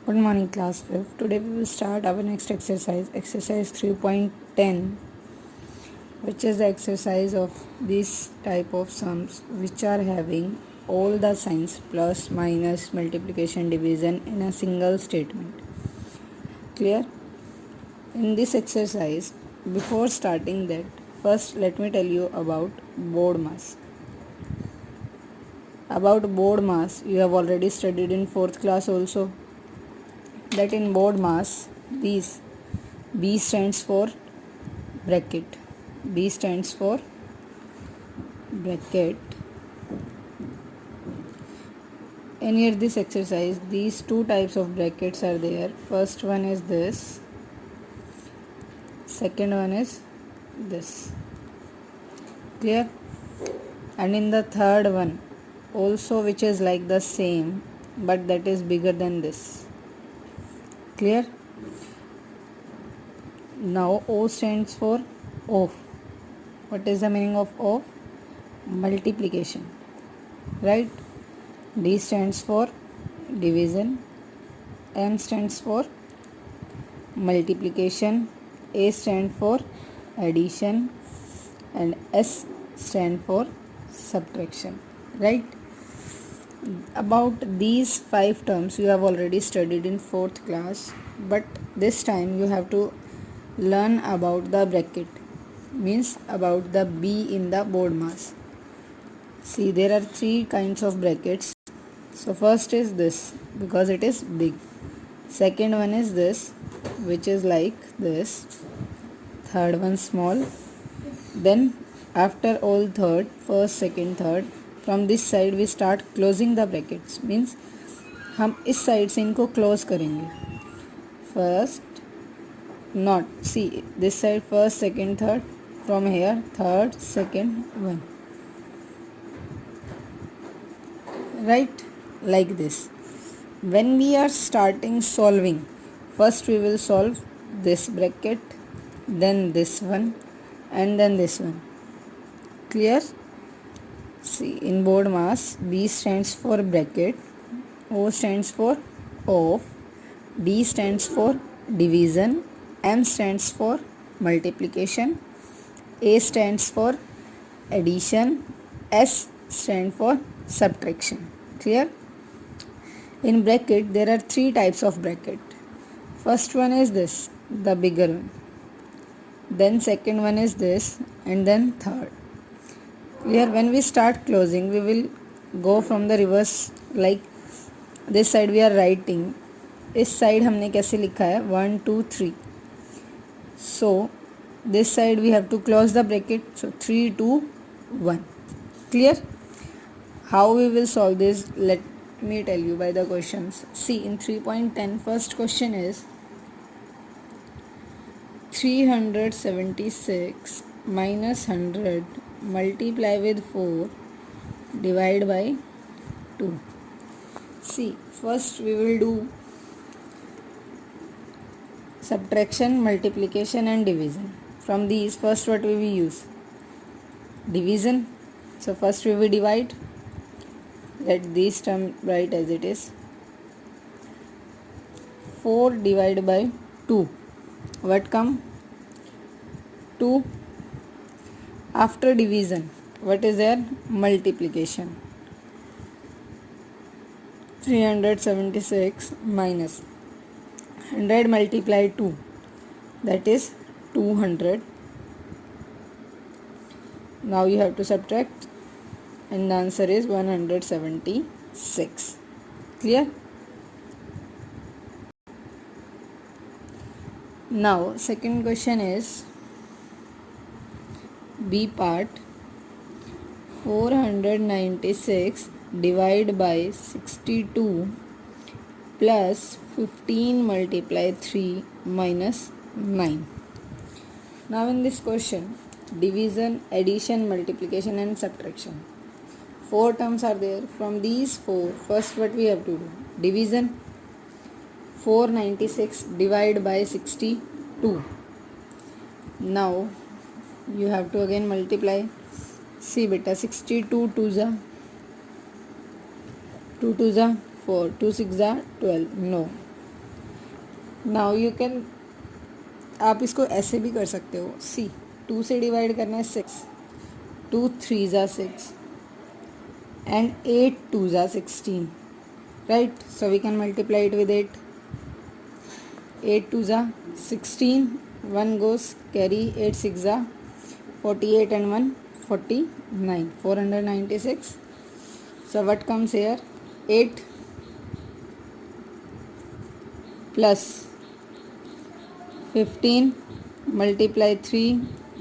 Good morning, class 5th. Today we will start our next exercise, exercise 3.10, which is the exercise of these type of sums which are having all the signs plus, minus, multiplication, division in a single statement. Clear? In this exercise, before starting that, first let me tell you about BODMAS. About BODMAS, you have already studied in 4th class also. That in BODMAS, these B stands for bracket. B stands for bracket. In here this exercise, these two types of brackets are there. First one is this. Second one is this. Clear? And in the third one, also which is like the same, but that is bigger than this. Clear? Now O stands for off. What is the meaning of off? Multiplication. Right? D stands for division. M stands for multiplication. A stands for addition. And S stands for subtraction. Right? About these 5 terms you have already studied in 4th class, but this time you have to learn about the bracket, means about the B in the BODMAS. See, there are 3 kinds of brackets. So first is this, because it is big. Second one is this, which is like this. Third one small. Then after all third, first, second, third, from this side we start closing the brackets, means हम इस side से इनको close करेंगे. First, not, see this side first, second, third, from here third, second, one. Right? Like this. When we are starting solving, first we will solve this bracket, then this one, and then this one. Clear? See, in BODMAS, B stands for bracket, O stands for off, D stands for division, M stands for multiplication, A stands for addition, S stands for subtraction. Clear? In bracket, there are 3 types of bracket. First one is this, the bigger one. Then second one is this, and then third. Here when we start closing, we will go from the reverse, like this side we are writing. इस side हमने कैसे लिखा है 1 2 3. So this side we have to close the bracket. So 3 2 1. Clear? How we will solve this? Let me tell you by the questions. See, in 3.10, first question is 376 minus 100 multiply with 4 divide by 2. See, first we will do subtraction, multiplication and division. From these, first what we will use? Division. So first we will divide. Let this term write as it is. 4 divided by 2. What come? 2. After division, what is there? Multiplication. 376 minus 100 multiply 2, that is 200. Now you have to subtract, and the answer is 176. Clear? Now second question is B part. 496 divide by 62 plus 15 multiply 3 minus 9. Now in this question, division, addition, multiplication and subtraction. 4 terms are there. From these 4, first what we have to do? Division. 496 divide by 62. Now you have to again multiply. See beta, 62 2 जा 2 2 जा 4, 2 6 जा 12. No, now you can, आप इसको ऐसे भी कर सकते हो. सी 2 से डिवाइड करना है 6, 2 3 ज़ा 6 and 8 2 ज़ा 16, right? So we can multiply it with 8. 8 2 ज़ा 16, 1 goes carry, 8 6 ज़ा 48 and 1 49, 496. So what comes here? 8 plus 15 multiply 3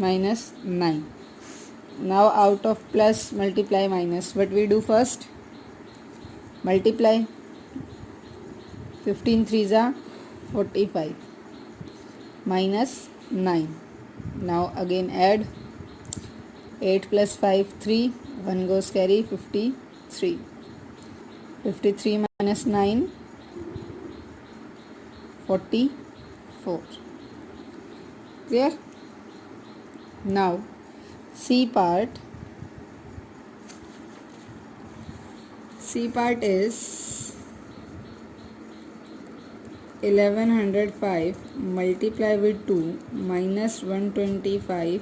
minus 9. Now out of plus multiply minus, what we do first? Multiply. 15 3 ज़ा 45 minus 9. Now again add. 8 plus 5 3, 1 goes carry, 53. 53 minus 9 44. Clear? Now C part is 1105 multiply with 2 minus 125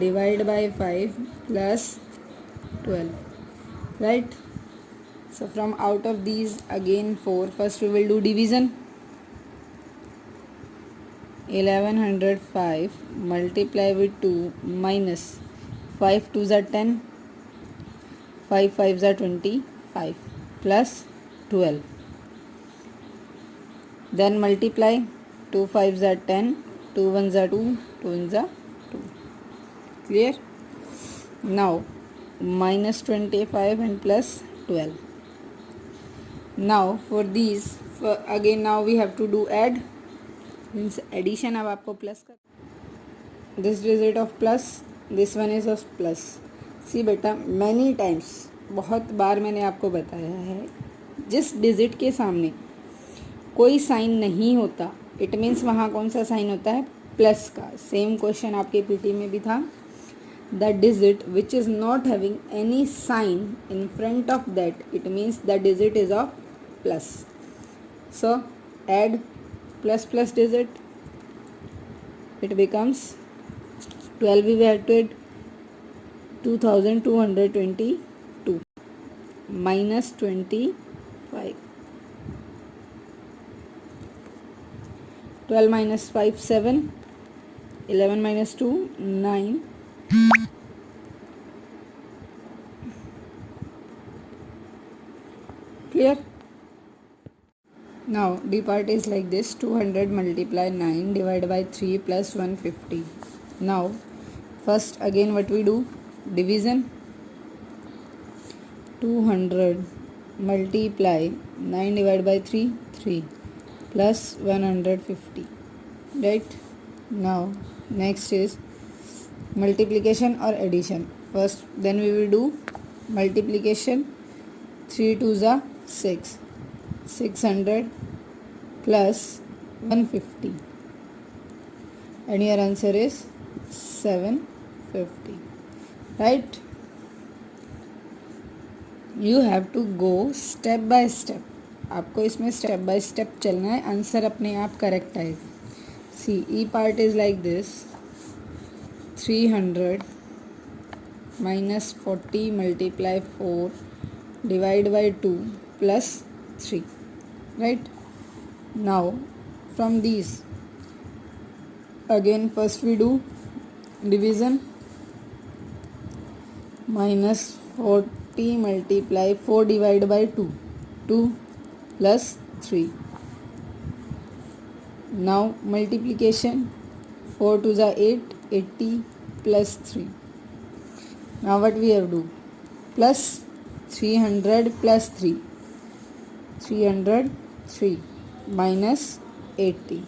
divide by 5 plus 12, right? So from out of these again 4, first we will do division. 1105 multiply with 2 minus 5 2s are 10, 5 5s are 25 plus 12. Then multiply. 2 5s are 10, 2 1s are 2, 2 1s are 2. Clear? Now minus 25 and plus 12. Now for these, again now we have to do add, means addition. अब आपको plus कर, this digit of plus, this one is of plus. सी बेटा many times, बहुत बार मैंने आपको बताया है, जिस डिजिट के सामने कोई साइन नहीं होता इट मीन्स वहाँ कौन सा साइन होता है? प्लस का. सेम क्वेश्चन आपके पीटी में भी था. The digit which is not having any sign in front of that it means the digit is of plus. So add plus plus digit, it becomes 12, we have to add 2222 minus 25. 12 minus 5 7, 11 minus 2 9, clear? Now D part is like this. 200 multiply 9 divided by 3 plus 150. Now first again what we do? Division. 200 multiply 9 divided by 3 3 plus 150, right? Now next is multiplication or addition. First then we will do multiplication. 3 2s are 6, 600 plus 150, and your answer is 750, right? You have to go step by step. आपको इसमें step by step चलना है, answer अपने आप correct आएगा. C E part is like this. 300 minus 40 multiply 4 divide by 2 plus 3, right? Now from these again first we do division. Minus 40 multiply 4 divide by 2 2 plus 3. Now multiplication. 4 2s are 8, 80 plus 3. Now what we have to do? Plus 300 plus 3, 303 minus 80.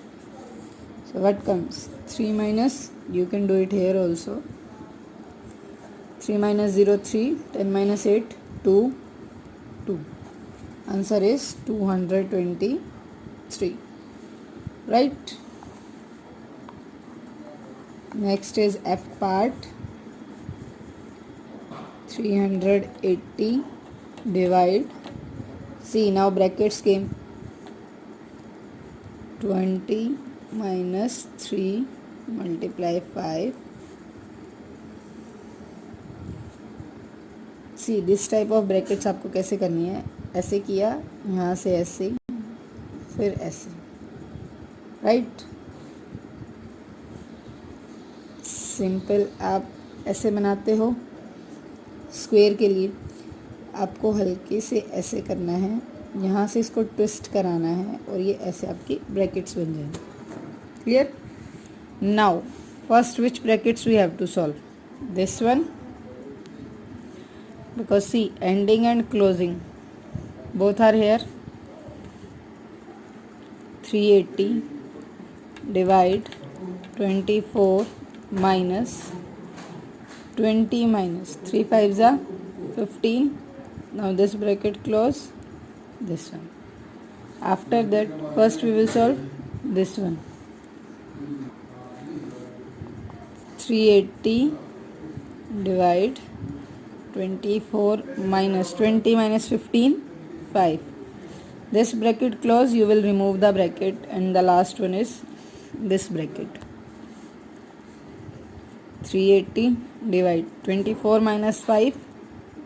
So what comes? 3 minus, you can do it here also. 3 minus 0 3, 10 minus 8 2 2. Answer is 223, right? Next is F part. 380 divide. See now brackets came. 20 minus 3 multiply 5. See this type of brackets आपको कैसे करनी है, ऐसे किया, यहाँ से ऐसे, फिर ऐसे, राइट। सिंपल आप ऐसे बनाते हो। स्क्वायर के लिए आपको हल्के से ऐसे करना है, यहाँ से इसको ट्विस्ट कराना है और ये ऐसे आपकी ब्रैकेट्स बन जाएंगे। Clear? Now first which brackets we have to solve? This one, because see ending and closing both are here. 380 divide 24 minus 20 minus 3 5s are 15. Now this bracket close, this one. After that first we will solve this one. 380 divide 24 minus 20 minus 15, 5. This bracket close, you will remove the bracket, and the last one is this bracket. 380 divide 24 minus 5,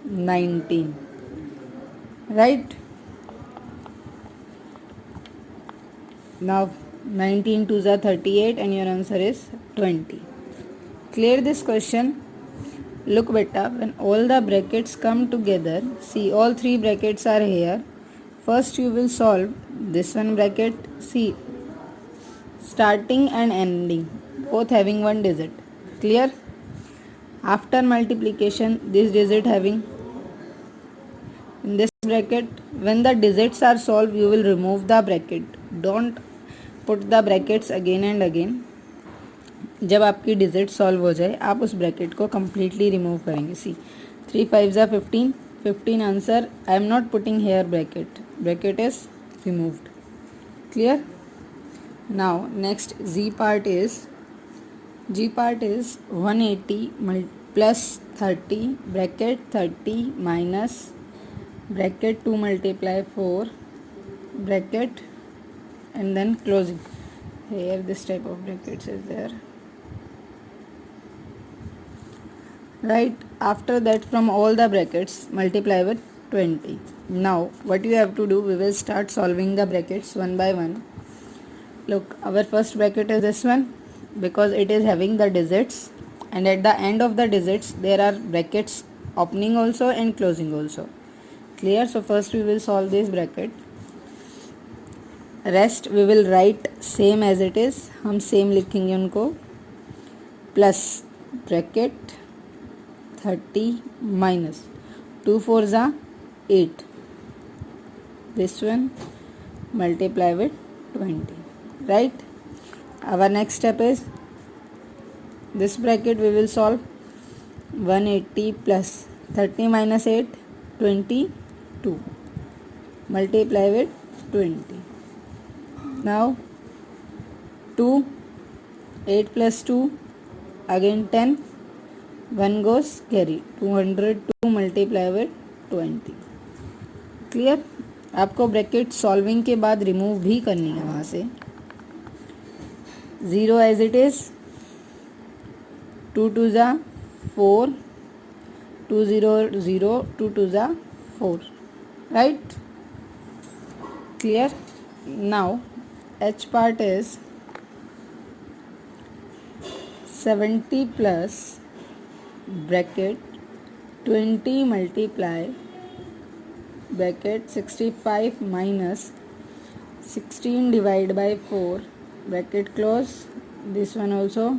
19. Right? Now 19 2s are 38 and your answer is 20. Clear this question? Look beta, when all the brackets come together, see all three brackets are here. First you will solve this one bracket, see starting and ending both having one digit. Clear? After multiplication this digit having in this bracket, when the digits are solved you will remove the bracket. Don't put the brackets again and again. जब आपकी digit solve हो जाए आप उस bracket को completely remove करेंगे। See 3 5s are 15, 15 answer, I am not putting here bracket, bracket is removed. Clear? Now next जी part is 180 plus 30 bracket 30 minus bracket 2 multiply 4 bracket and then closing. Here this type of brackets is there. Right, after that from all the brackets multiply with 20. Now what you have to do, we will start solving the brackets one by one. Look, our first bracket is this one because it is having the digits, and at the end of the digits there are brackets opening also and closing also. Clear? So first we will solve this bracket, rest we will write same as it is, हम same लिखेंगे उनको, plus bracket 30 minus 2 4s are 8, this one multiply with 20. Right? Our next step is this bracket we will solve 180 plus 30 minus 8 22 multiply with 20. Now 2 8 plus 2 again 10, 1 goes carry, 202 multiply with 20. Clear? आपको bracket solving के बाद remove भी करनी है वहाँ से। 0 as it is, 2 2s are 4, 2 0 0, 2 2s are 4. Right? Clear? Now H part is 70 plus bracket 20 multiply bracket 65 minus 16 divided by 4 bracket close, this one also,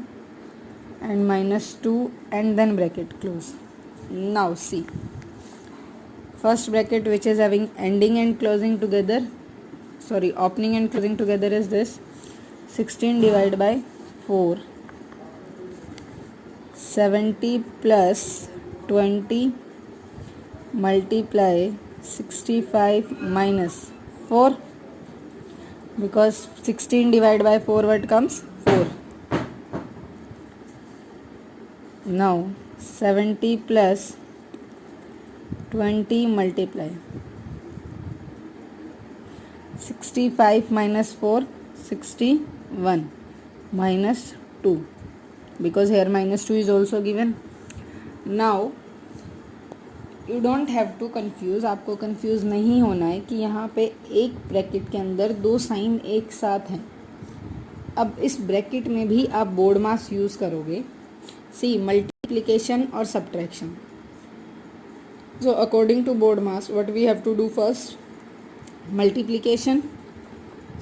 and minus 2 and then bracket close. Now see, first bracket which is having ending and closing together, sorry opening and closing together is this 16 divided by 4, 70 plus 20 multiply 65 minus 4, because 16 divided by 4 what comes 4. Now 70 plus 20 multiply 65 minus 4, 61 minus 2, because here minus 2 is also given. Now you don't have to confuse, आपको confuse नहीं होना है कि यहाँ पे एक bracket के अंदर दो साइन एक साथ हैं. अब इस ब्रैकेट में भी आप बोर्ड मास यूज़ करोगे. सी मल्टीप्लिकेशन और subtraction. So according to BODMAS what we have to do first, multiplication.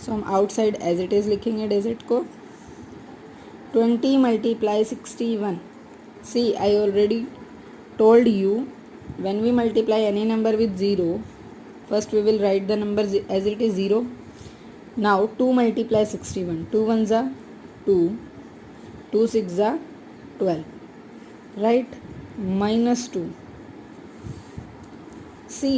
So हम आउटसाइड एज इट इज़ लिखेंगे डिजिट को. 20 multiply 61. See I already told you when we multiply any number with 0, first we will write the number as it is 0. Now 2 multiply 61. 2 ones are 2, 2 6 are 12, right? Minus 2. See,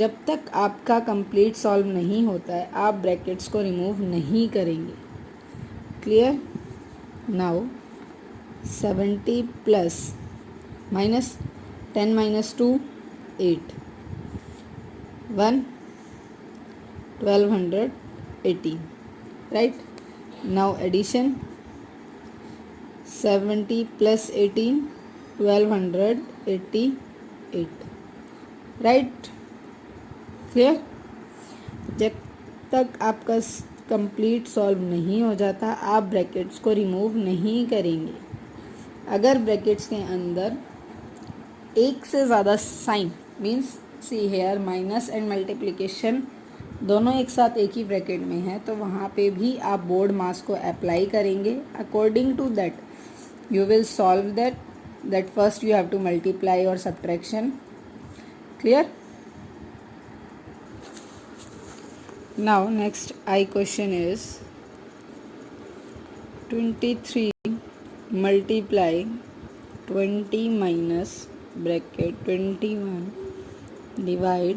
जब तक आपका complete solve नहीं होता है आप brackets को remove नहीं करेंगे. Clear? Now 70 plus minus 10 minus 2 8 1 1218, right? Now addition 70 plus 18 1288, right? Clear? जब तक आपका कंप्लीट सॉल्व नहीं हो जाता आप ब्रैकेट्स को रिमूव नहीं करेंगे. अगर ब्रैकेट्स के अंदर एक से ज़्यादा sign means see here minus and multiplication दोनों एक साथ एक ही ब्रैकेट में है तो वहाँ पे भी आप बोर्ड मास को अप्लाई करेंगे. According to that you will solve that first you have to multiply और subtraction. Clear? Now next I question is 23 multiply 20 minus bracket 21 divide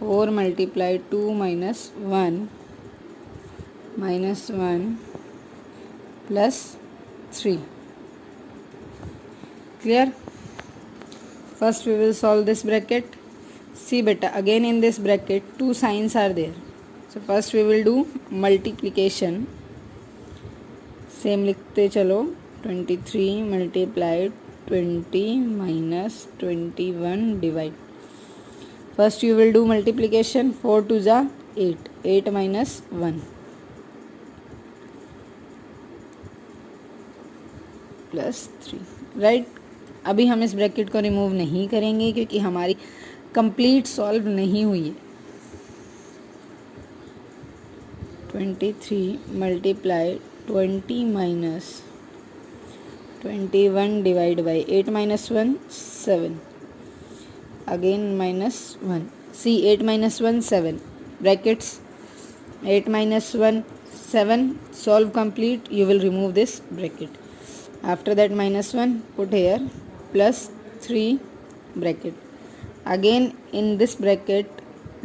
4 multiply 2 minus 1 plus 3. Clear? First we will solve this bracket. See बेटा again in this bracket two signs are there. So first we will do multiplication. Same लिखते चलो. 23 multiply 20 minus 21 divide. First you will do multiplication. 4 2 जा 8. 8 minus 1 plus 3. Right? अभी हम इस bracket को remove नहीं करेंगे क्योंकि हमारी कंप्लीट सॉल्व नहीं हुई है. 23 multiply 20 minus 21 divide by 8 minus 1 7 again minus 1. See 8 minus 1 7 brackets. 8 minus 1 7. Solve complete. You will remove this bracket. After that minus 1 put here plus 3 bracket. Again in this bracket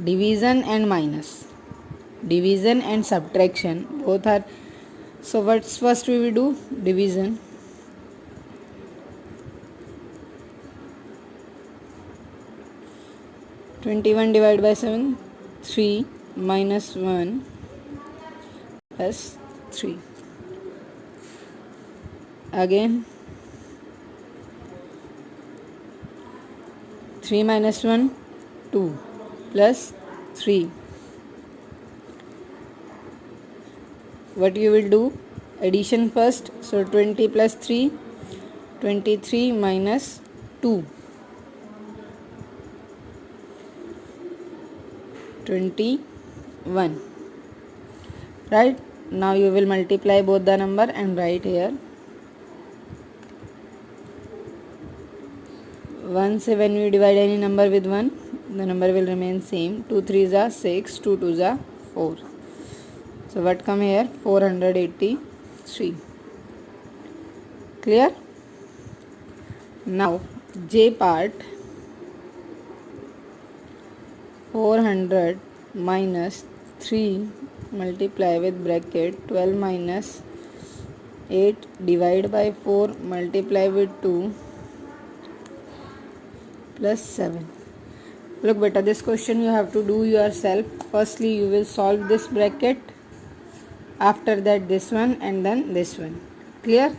division and minus, division and subtraction both are. So what's first we will do? Division. 21 divided by 7 3 minus 1 plus 3. Again 3 minus 1 2 plus 3. What you will do? Addition first. So 20 plus 3 23 minus 2 21. Right? Now you will multiply both the number and write here. 1 से when you divide any number with 1 the number will remain same. 2 3s are 6, 2 2s are 4. So what come here? 483. Clear? Now J part. 400 minus 3 multiply with bracket 12 minus 8 divide by 4 multiply with 2 plus 7. Look beta, this question you have to do yourself. Firstly you will solve this bracket. after that this one, and then this one. Clear?